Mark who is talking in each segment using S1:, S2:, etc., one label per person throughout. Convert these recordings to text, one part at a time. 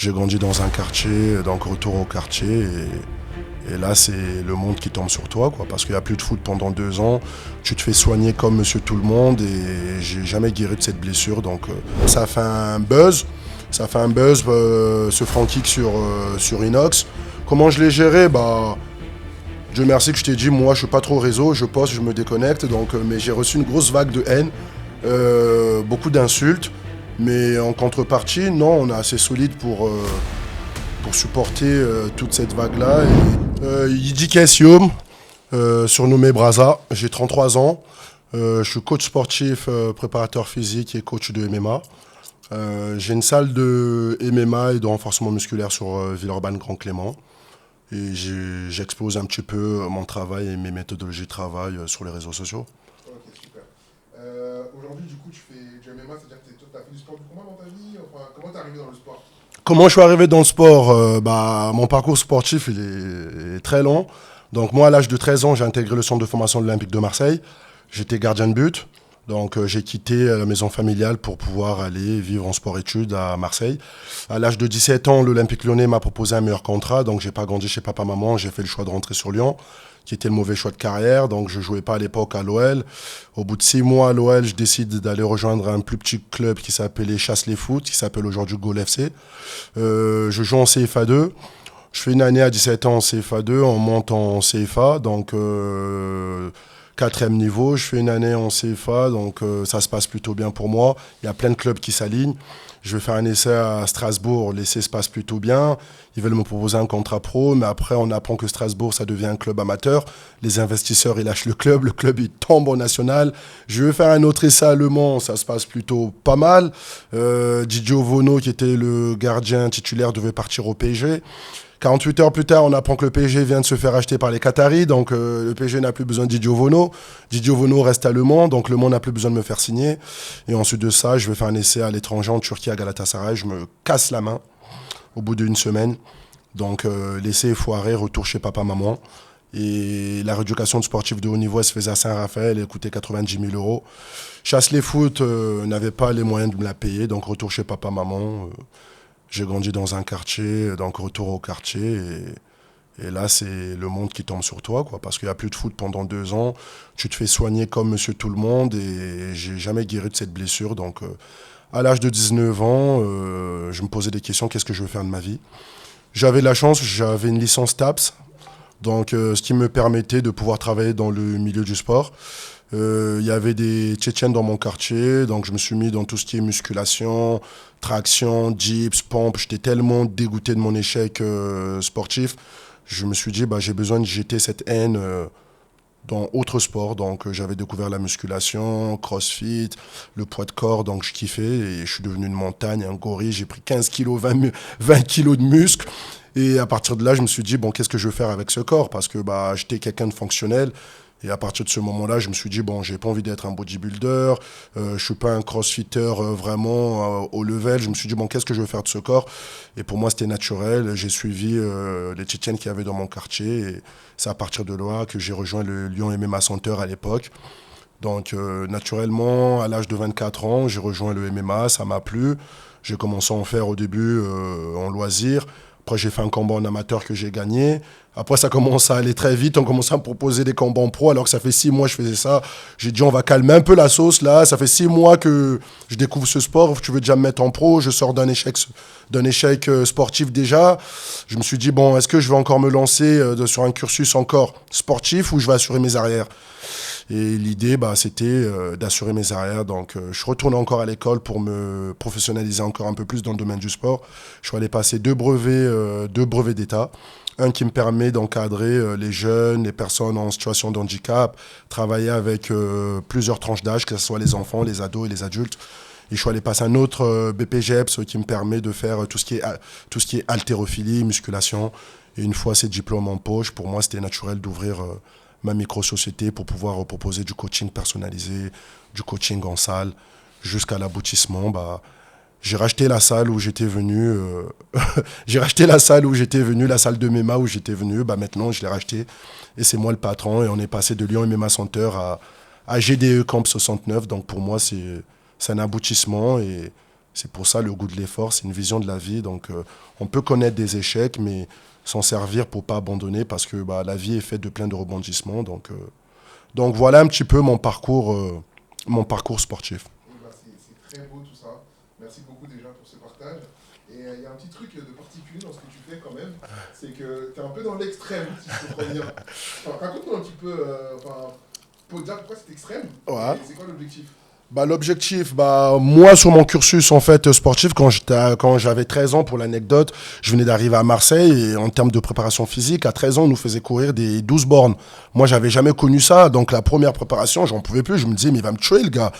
S1: J'ai grandi dans un quartier, donc retour au quartier. Et là, c'est le monde qui tombe sur toi, quoi, parce qu'il n'y a plus de foot pendant 2 ans. Tu te fais soigner comme monsieur tout le monde et j'ai jamais guéri de cette blessure. Donc ça fait un buzz. Ça fait un buzz, ce front kick sur Inox. Comment je l'ai géré? Dieu merci que je t'ai dit, moi je suis pas trop réseau, je poste, je me déconnecte. Mais j'ai reçu une grosse vague de haine, beaucoup d'insultes. Mais en contrepartie, non, on est assez solide pour supporter toute cette vague-là. Yidi Kessium, surnommé Braza, j'ai 33 ans. Je suis coach sportif, préparateur physique et coach de MMA. J'ai une salle de MMA et de renforcement musculaire sur Villeurbanne Grand Clément. Et j'expose un petit peu mon travail et mes méthodologies de travail sur les réseaux sociaux.
S2: Ok, super. Aujourd'hui, du coup, tu fais du MMA, c'est-à-dire que tu as fait du sport du combat dans ta vie. Enfin, comment t'es arrivé dans le sport?
S1: Comment je suis arrivé dans le sport? Mon parcours sportif il est très long. Donc moi, à l'âge de 13 ans, j'ai intégré le centre de formation de l'Olympique de Marseille. J'étais gardien de but. Donc j'ai quitté la maison familiale pour pouvoir aller vivre en sport-études à Marseille. À l'âge de 17 ans, l'Olympique lyonnais m'a proposé un meilleur contrat. Donc j'ai pas grandi chez papa-maman. J'ai fait le choix de rentrer sur Lyon, qui était le mauvais choix de carrière. Donc je jouais pas à l'époque à l'OL. Au bout de 6 mois à l'OL, je décide d'aller rejoindre un plus petit club qui s'appelait Chasse-les-Foot, qui s'appelle aujourd'hui Gol FC. Je joue en CFA2. Je fais une année à 17 ans en CFA2, on monte en CFA, donc 4e niveau. Je fais une année en CFA, donc ça se passe plutôt bien pour moi. Il y a plein de clubs qui s'alignent. Je vais faire un essai à Strasbourg, l'essai se passe plutôt bien. Ils veulent me proposer un contrat pro, mais après on apprend que Strasbourg, ça devient un club amateur. Les investisseurs, ils lâchent le club il tombe en national. Je vais faire un autre essai à Le Mans, ça se passe plutôt pas mal. Didier Ovono, qui était le gardien titulaire, devait partir au PSG. 48 heures plus tard, on apprend que le PSG vient de se faire acheter par les Qataris, donc le PSG n'a plus besoin de Didier Ovono. Didier Ovono reste à Le Mans, donc Le Mans n'a plus besoin de me faire signer. Et ensuite de ça, je vais faire un essai à l'étranger en Turquie, à Galatasaray. Je me casse la main au bout d'une semaine. Donc l'essai est foiré, retour chez papa-maman. Et la rééducation de sportif de haut niveau, elle se faisait à Saint-Raphaël, elle coûtait 90 000 euros. Chasse-les-Foot n'avait pas les moyens de me la payer, donc retour chez papa-maman. J'ai grandi dans un quartier, donc retour au quartier. Et là, c'est le monde qui tombe sur toi, quoi, parce qu'il n'y a plus de foot pendant 2 ans. Tu te fais soigner comme monsieur tout le monde et j'ai jamais guéri de cette blessure. Donc, à l'âge de 19 ans, je me posais des questions, qu'est-ce que je veux faire de ma vie? J'avais de la chance, j'avais une licence TAPS, donc ce qui me permettait de pouvoir travailler dans le milieu du sport. Il y avait des Tchétchènes dans mon quartier, donc je me suis mis dans tout ce qui est musculation, traction, dips, pompe. J'étais tellement dégoûté de mon échec sportif. Je me suis dit, j'ai besoin de jeter cette haine dans autre sport. Donc j'avais découvert la musculation, crossfit, le poids de corps, donc je kiffais. Et je suis devenu une montagne, un gorille. J'ai pris 15 kilos, 20 kilos de muscles. Et à partir de là, je me suis dit, qu'est-ce que je veux faire avec ce corps? Parce que j'étais quelqu'un de fonctionnel. Et à partir de ce moment-là, je me suis dit, j'ai pas envie d'être un bodybuilder, je suis pas un crossfitter vraiment au level. Je me suis dit, qu'est-ce que je veux faire de ce corps? Et pour moi, c'était naturel. J'ai suivi les Tchétchènes qu'il y avait dans mon quartier. Et c'est à partir de là que j'ai rejoint le Lyon MMA Center à l'époque. Donc, naturellement, à l'âge de 24 ans, j'ai rejoint le MMA, ça m'a plu. J'ai commencé à en faire au début en loisir. Après, j'ai fait un combat en amateur que j'ai gagné. Après, ça commence à aller très vite. On commence à me proposer des combats en pro, alors que ça fait 6 mois que je faisais ça. J'ai dit, on va calmer un peu la sauce, là. Ça fait 6 mois que je découvre ce sport. Tu veux déjà me mettre en pro? Je sors d'un échec sportif déjà. Je me suis dit, est-ce que je vais encore me lancer sur un cursus encore sportif ou je vais assurer mes arrières? Et l'idée, c'était d'assurer mes arrières. Donc, je retourne encore à l'école pour me professionnaliser encore un peu plus dans le domaine du sport. Je suis allé passer 2 brevets d'État. Un qui me permet d'encadrer les jeunes, les personnes en situation de handicap, travailler avec plusieurs tranches d'âge, que ce soit les enfants, les ados et les adultes. Et je suis allé passer un autre BPGEPS qui me permet de faire tout ce qui est haltérophilie, musculation. Et une fois ces diplômes en poche, pour moi, c'était naturel d'ouvrir ma micro-société pour pouvoir proposer du coaching personnalisé, du coaching en salle, jusqu'à l'aboutissement. J'ai racheté la salle où j'étais venu. La salle de MMA où j'étais venu. Maintenant, je l'ai racheté et c'est moi le patron. Et on est passé de Lyon MMA Center à GDE Camp 69. Donc pour moi, c'est un aboutissement et C'est pour ça le goût de l'effort, c'est une vision de la vie. Donc, on peut connaître des échecs, mais s'en servir pour pas abandonner parce que bah, la vie est faite de plein de rebondissements. Donc voilà un petit peu mon parcours sportif.
S2: Et bah, c'est très beau tout ça. Merci beaucoup déjà pour ce partage. Et il y a un petit truc de particulier dans ce que tu fais quand même, c'est que tu es un peu dans l'extrême, si je peux dire. Enfin, raconte-nous un petit peu, pour dire pourquoi c'est extrême,
S1: Ouais.
S2: et c'est quoi l'objectif?
S1: Bah, l'objectif, bah, moi, sur mon cursus en fait sportif, quand j'avais 13 ans, pour l'anecdote, je venais d'arriver à Marseille et en termes de préparation physique, à 13 ans, on nous faisait courir des 12 bornes. Moi, j'avais jamais connu ça, donc la première préparation, j'en pouvais plus. Je me disais, mais il va me tuer, le gars.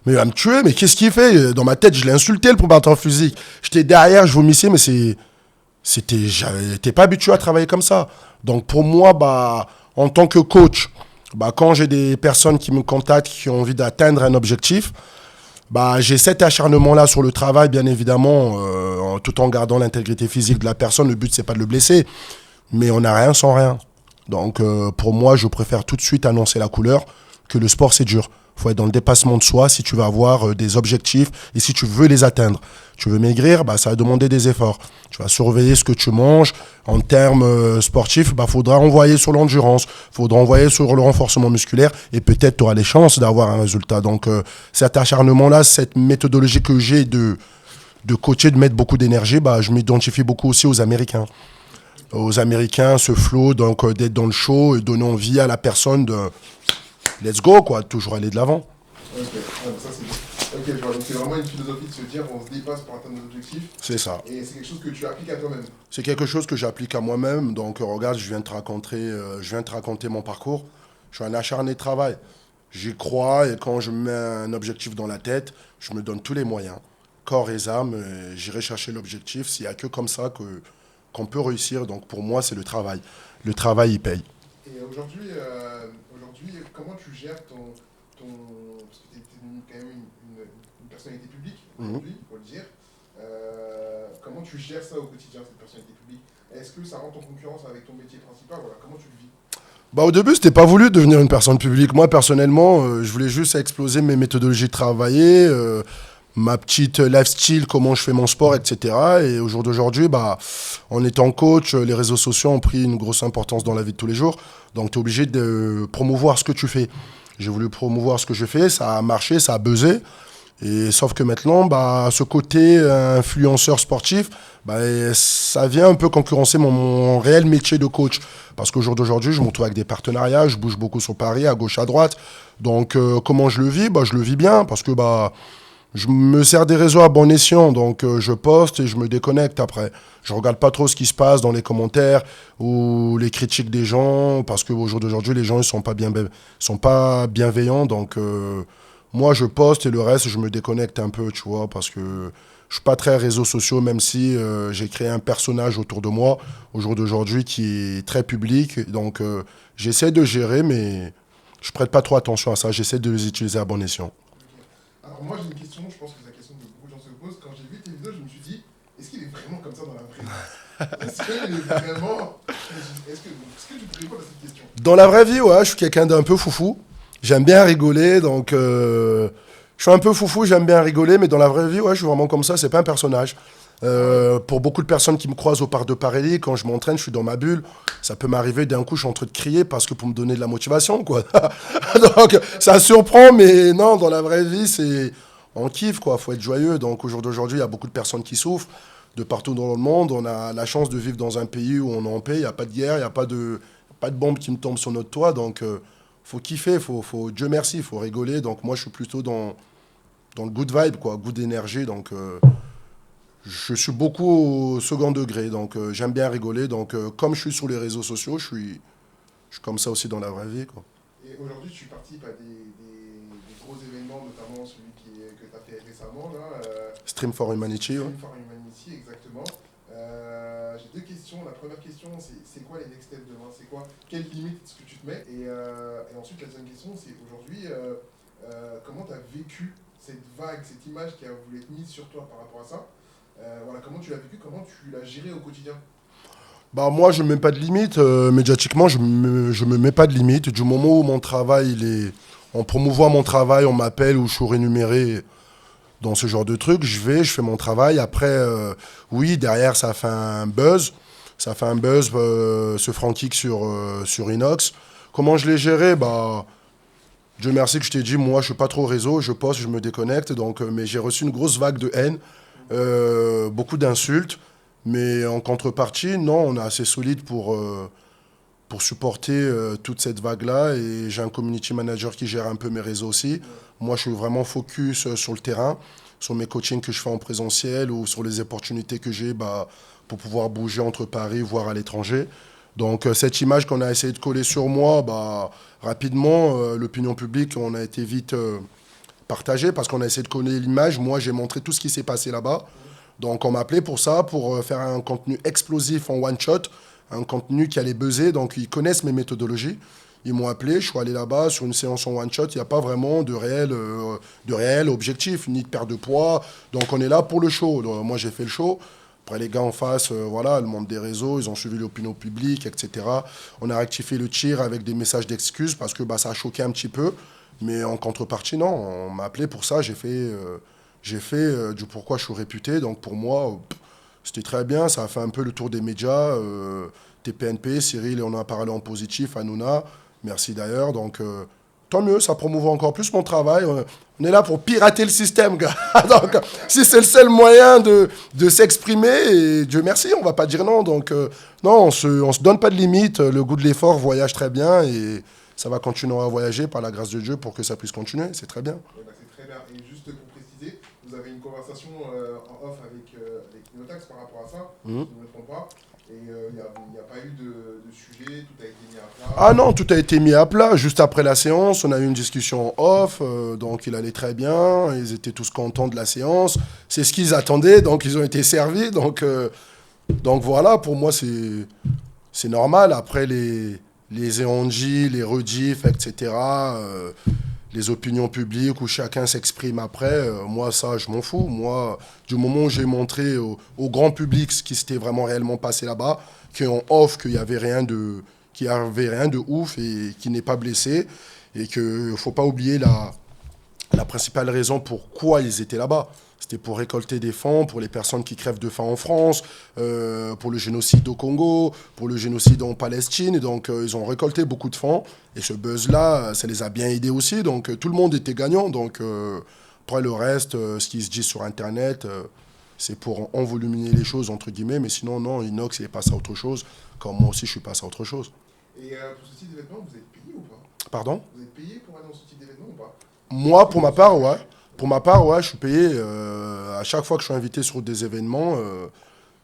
S1: Mais il va me tuer, mais qu'est-ce qu'il fait? Dans ma tête, je l'ai insulté, le préparateur physique. J'étais derrière, je vomissais, mais j'étais pas habitué à travailler comme ça. Donc pour moi, bah, en tant que coach, bah, quand j'ai des personnes qui me contactent, qui ont envie d'atteindre un objectif, bah, j'ai cet acharnement-là sur le travail, bien évidemment, tout en gardant l'intégrité physique de la personne. Le but, c'est pas de le blesser, mais on n'a rien sans rien. Donc pour moi, je préfère tout de suite annoncer la couleur que le sport, c'est dur. Il faut être dans le dépassement de soi si tu veux avoir des objectifs et si tu veux les atteindre. Tu veux maigrir, bah, ça va demander des efforts. Tu vas surveiller ce que tu manges. En termes sportifs, bah, faudra envoyer sur l'endurance, faudra envoyer sur le renforcement musculaire et peut-être tu auras les chances d'avoir un résultat. Donc cet acharnement-là, cette méthodologie que j'ai de coacher, de mettre beaucoup d'énergie, bah, je m'identifie beaucoup aussi aux Américains. Aux Américains, ce flow, donc d'être dans le show et donner envie à la personne de let's go, quoi, toujours aller de l'avant.
S2: Ok, ouais, ça c'est bien. Ok, je vois. Donc c'est vraiment une philosophie de se dire on se dépasse pour atteindre nos objectifs.
S1: C'est ça.
S2: Et c'est quelque chose que tu appliques à toi-même.
S1: C'est quelque chose que j'applique à moi-même. Donc regarde, je viens de te raconter mon parcours. Je suis un acharné de travail. J'y crois et quand je me mets un objectif dans la tête, je me donne tous les moyens, corps et âme. J'irai chercher l'objectif. S'il n'y a que comme ça qu'on peut réussir. Donc pour moi, c'est le travail. Le travail, il paye.
S2: Et aujourd'hui, comment tu gères parce que tu es quand même une personnalité publique, aujourd'hui, il faut le dire. Comment tu gères ça au quotidien, cette personnalité publique? Est-ce que ça rentre en concurrence avec ton métier principal? Voilà, comment tu le vis?
S1: Bah, au début, c'était pas voulu de devenir une personne publique. Moi, personnellement, je voulais juste exploser mes méthodologies de travailler, ma petite lifestyle, comment je fais mon sport, etc. Et au jour d'aujourd'hui, bah, en étant coach, les réseaux sociaux ont pris une grosse importance dans la vie de tous les jours. Donc, tu es obligé de promouvoir ce que tu fais. J'ai voulu promouvoir ce que je fais, ça a marché, ça a buzzé. Et sauf que maintenant, bah, ce côté influenceur sportif, bah, ça vient un peu concurrencer mon réel métier de coach. Parce qu'au jour d'aujourd'hui, je me retrouve avec des partenariats, je bouge beaucoup sur Paris, à gauche, à droite. Donc, comment je le vis? Bah, je le vis bien parce que bah, je me sers des réseaux à bon escient. Donc, je poste et je me déconnecte après. Je regarde pas trop ce qui se passe dans les commentaires ou les critiques des gens parce qu'au jour d'aujourd'hui, les gens ils sont pas bienveillants. Donc, moi, je poste et le reste, je me déconnecte un peu, tu vois, parce que je suis pas très réseaux sociaux, même si j'ai créé un personnage autour de moi, au jour d'aujourd'hui, qui est très public. Donc, j'essaie de gérer, mais je prête pas trop attention à ça. J'essaie de les utiliser à bon escient.
S2: Ok. Alors moi j'ai une question, je pense que c'est la question que beaucoup de gens se posent. Quand j'ai vu tes vidéos, je me suis dit, est-ce qu'il est vraiment comme ça dans la vraie vie? Est-ce qu'il est vraiment... Est-ce que tu peux répondre à cette question?
S1: Dans la vraie vie, ouais, je suis quelqu'un d'un peu foufou. J'aime bien rigoler, donc je suis un peu foufou, j'aime bien rigoler, mais dans la vraie vie, ouais, je suis vraiment comme ça, c'est pas un personnage. Pour beaucoup de personnes qui me croisent au parc de Paris, quand je m'entraîne, je suis dans ma bulle. Ça peut m'arriver d'un coup, je suis en train de crier parce que pour me donner de la motivation, quoi. Donc ça surprend, mais non, dans la vraie vie, c'est on kiffe, quoi. Faut être joyeux. Donc au jour d'aujourd'hui, il y a beaucoup de personnes qui souffrent de partout dans le monde. On a la chance de vivre dans un pays où on est en paix, il n'y a pas de guerre, il n'y a pas de bombes qui me tombent sur notre toit. Donc faut kiffer, Dieu merci, il faut rigoler. Donc moi, je suis plutôt dans le good vibe, quoi, good énergie. Donc je suis beaucoup au second degré. Donc j'aime bien rigoler. Donc comme je suis sur les réseaux sociaux, je suis comme ça aussi dans la vraie vie, quoi.
S2: Et aujourd'hui, tu participes à des gros événements, notamment celui que tu as fait récemment, là.
S1: Stream for Humanity, ouais.
S2: Stream for Humanity, exactement. J'ai deux questions. La première question, c'est quoi les next steps demain? C'est quoi? Quelles limites est-ce que tu te mets? Et ensuite, la deuxième question, c'est aujourd'hui, comment tu as vécu cette vague, cette image qui a voulu être mise sur toi par rapport à ça? Voilà, comment tu l'as vécu? Comment tu l'as géré au quotidien?
S1: Bah moi, je ne mets pas de limite. Médiatiquement, je me mets pas de limite. Du moment où mon travail, on promouvoit mon travail, on m'appelle ou je suis rémunéré, dans ce genre de truc. Je fais mon travail. Après, oui, derrière, ça fait un buzz. Ça fait un buzz, ce front kick sur Inox. Comment je l'ai géré? Bah, Dieu merci que je t'ai dit, moi, je suis pas trop réseau. Je poste, je me déconnecte. Donc, mais j'ai reçu une grosse vague de haine, beaucoup d'insultes. Mais en contrepartie, non, on est assez solide pour supporter toute cette vague-là. Et j'ai un community manager qui gère un peu mes réseaux aussi. Moi, je suis vraiment focus sur le terrain, sur mes coachings que je fais en présentiel ou sur les opportunités que j'ai pour pouvoir bouger entre Paris, voire à l'étranger. Donc, cette image qu'on a essayé de coller sur moi, rapidement, l'opinion publique, on a été vite partagé parce qu'on a essayé de coller l'image. Moi, j'ai montré tout ce qui s'est passé là-bas. Donc, on m'a appelé pour ça, pour faire un contenu explosif en one-shot, un contenu qui allait buzzer. Donc, ils connaissent mes méthodologies. Ils m'ont appelé, je suis allé là-bas sur une séance en one-shot. Il n'y a pas vraiment de réel objectif, ni de perte de poids. Donc, on est là pour le show. Donc, moi, j'ai fait le show. Après, les gars en face, voilà, le monde des réseaux, ils ont suivi l'opinion publique, etc. On a rectifié le tir avec des messages d'excuses parce que ça a choqué un petit peu. Mais en contrepartie, non, on m'a appelé pour ça. J'ai fait du pourquoi je suis réputé. Donc, pour moi, c'était très bien. Ça a fait un peu le tour des médias. TPNP, Cyril, on en a parlé en positif, Hanouna. Merci d'ailleurs. Donc, tant mieux, ça promouvoit encore plus mon travail. On est là pour pirater le système, gars. Donc, si c'est le seul moyen de s'exprimer, et Dieu merci, on va pas dire non. Donc, non, on se donne pas de limite. Le goût de l'effort voyage très bien et ça va continuer à voyager par la grâce de Dieu pour que ça puisse continuer. C'est très bien.
S2: C'est très bien. Et juste pour préciser, vous avez une conversation en off avec Inotax par rapport à ça, si je ne me trompe pas. Et il n'y a pas eu de sujet, tout a été mis à plat.
S1: Ah non, tout a été mis à plat. Juste après la séance, on a eu une discussion en off, donc il allait très bien. Ils étaient tous contents de la séance. C'est ce qu'ils attendaient, donc ils ont été servis. Donc voilà, pour moi, c'est normal. Après les EONJ, les rediffs, etc., les opinions publiques où chacun s'exprime après, moi, ça, je m'en fous. Moi, du moment où j'ai montré au grand public ce qui s'était vraiment réellement passé là-bas, qu'en off, qu'il n'y avait rien de ouf et qui n'est pas blessé, et qu'il ne faut pas oublier la principale raison pourquoi ils étaient là-bas. C'était pour récolter des fonds pour les personnes qui crèvent de faim en France, pour le génocide au Congo, pour le génocide en Palestine. Donc, ils ont récolté beaucoup de fonds. Et ce buzz-là, ça les a bien aidés aussi. Donc, tout le monde était gagnant. Donc, après, le reste, ce qui se dit sur Internet, c'est pour envoluminer les choses, entre guillemets. Mais sinon, non, Inox, il est passé à autre chose. Comme moi aussi, je suis passé à autre chose.
S2: Et pour ce type d'événement, vous êtes payé ou pas?
S1: Pardon?
S2: Vous êtes payé pour aller dans ce type d'événement ou pas?
S1: Moi, pour ma part, ouais. Pour ma part, ouais, je suis payé. À chaque fois que je suis invité sur des événements,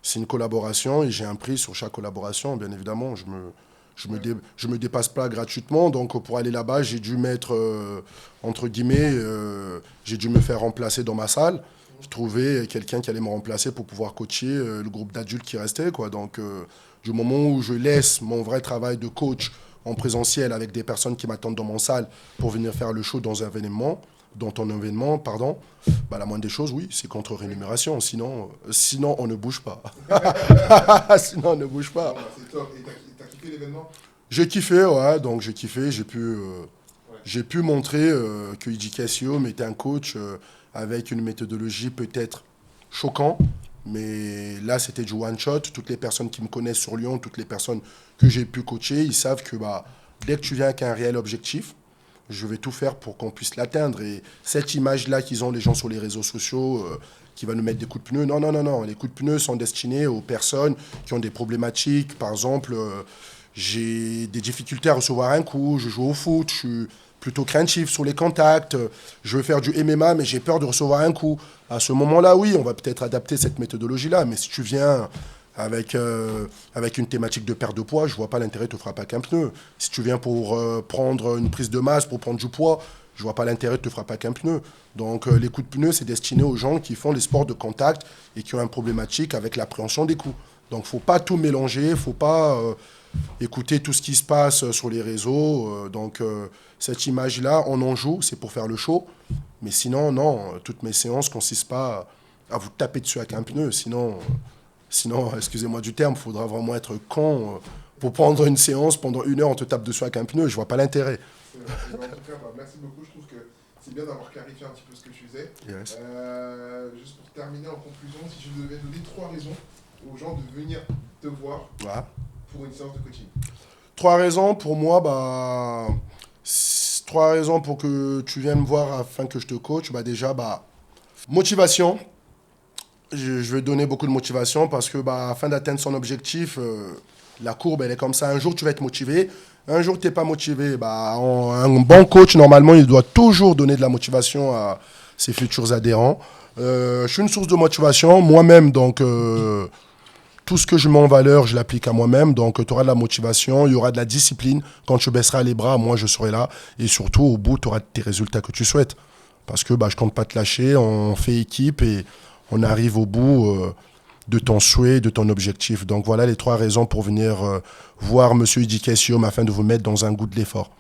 S1: c'est une collaboration et j'ai un prix sur chaque collaboration. Bien évidemment, je me dépasse pas gratuitement. Donc, pour aller là-bas, j'ai dû mettre, entre guillemets, j'ai dû me faire remplacer dans ma salle. Je trouvais quelqu'un qui allait me remplacer pour pouvoir coacher le groupe d'adultes qui restait, quoi. Donc, du moment où je laisse mon vrai travail de coach en présentiel avec des personnes qui m'attendent dans mon salle pour venir faire le show dans ton événement, pardon, la moindre des choses, oui, c'est contre rémunération. Sinon, on ne bouge pas. Sinon, on ne bouge pas.
S2: C'est top. Et t'as kiffé l'événement?
S1: J'ai kiffé, ouais. Donc, j'ai kiffé. J'ai pu montrer que Iji Cassio était un coach avec une méthodologie peut-être choquante. Mais là, c'était du one-shot. Toutes les personnes qui me connaissent sur Lyon, toutes les personnes que j'ai pu coacher, ils savent que dès que tu viens avec un réel objectif, je vais tout faire pour qu'on puisse l'atteindre. Et cette image-là qu'ils ont les gens sur les réseaux sociaux, qui va nous mettre des coups de pneus, non, non, non, non. Les coups de pneus sont destinés aux personnes qui ont des problématiques. Par exemple, j'ai des difficultés à recevoir un coup, je joue au foot, je suis plutôt craintif sur les contacts, je veux faire du MMA, mais j'ai peur de recevoir un coup. À ce moment-là, oui, on va peut-être adapter cette méthodologie-là, mais si tu viens avec une thématique de perte de poids, je ne vois pas l'intérêt de te frapper avec un pneu. Si tu viens pour prendre une prise de masse, pour prendre du poids, je ne vois pas l'intérêt de te frapper avec un pneu. Donc les coups de pneu, c'est destiné aux gens qui font les sports de contact et qui ont une problématique avec l'appréhension des coups. Donc il ne faut pas tout mélanger, il ne faut pas écouter tout ce qui se passe sur les réseaux. Donc cette image-là, on en joue, c'est pour faire le show. Mais sinon, non, toutes mes séances ne consistent pas à vous taper dessus avec un pneu. Sinon, excusez-moi du terme, il faudra vraiment être con pour prendre une séance pendant 1 heure, on te tape dessus avec un pneu. Je vois pas l'intérêt.
S2: En tout cas, merci beaucoup. Je trouve que c'est bien d'avoir clarifié un petit peu ce que tu faisais.
S1: Yes.
S2: Juste pour terminer en conclusion, si je devais donner 3 raisons aux gens de venir te voir
S1: Ouais.
S2: pour une séance de coaching.
S1: 3 raisons pour moi, 3 raisons pour que tu viennes me voir afin que je te coach. Déjà, motivation. Je vais donner beaucoup de motivation parce que afin d'atteindre son objectif, la courbe, elle est comme ça. Un jour, tu vas être motivé. Un jour, tu n'es pas motivé. Un bon coach, normalement, il doit toujours donner de la motivation à ses futurs adhérents. Je suis une source de motivation moi-même, donc tout ce que je mets en valeur, je l'applique à moi-même. Donc, tu auras de la motivation, il y aura de la discipline. Quand tu baisseras les bras, moi, je serai là. Et surtout, au bout, tu auras tes résultats que tu souhaites. Parce que je ne compte pas te lâcher, on fait équipe et on arrive au bout de ton souhait, de ton objectif. Donc, voilà les 3 raisons pour venir voir M. Education afin de vous mettre dans un goût de l'effort.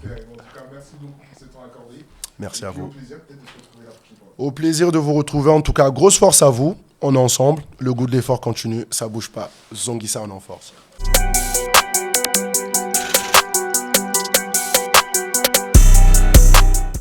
S2: Super. En tout cas, merci beaucoup pour ce temps accordé.
S1: Merci à vous.
S2: Au plaisir peut-être de se retrouver la prochaine fois.
S1: Au plaisir de vous retrouver. En tout cas, grosse force à vous. On est ensemble. Le goût de l'effort continue. Ça bouge pas. Zonguissa, on est en force.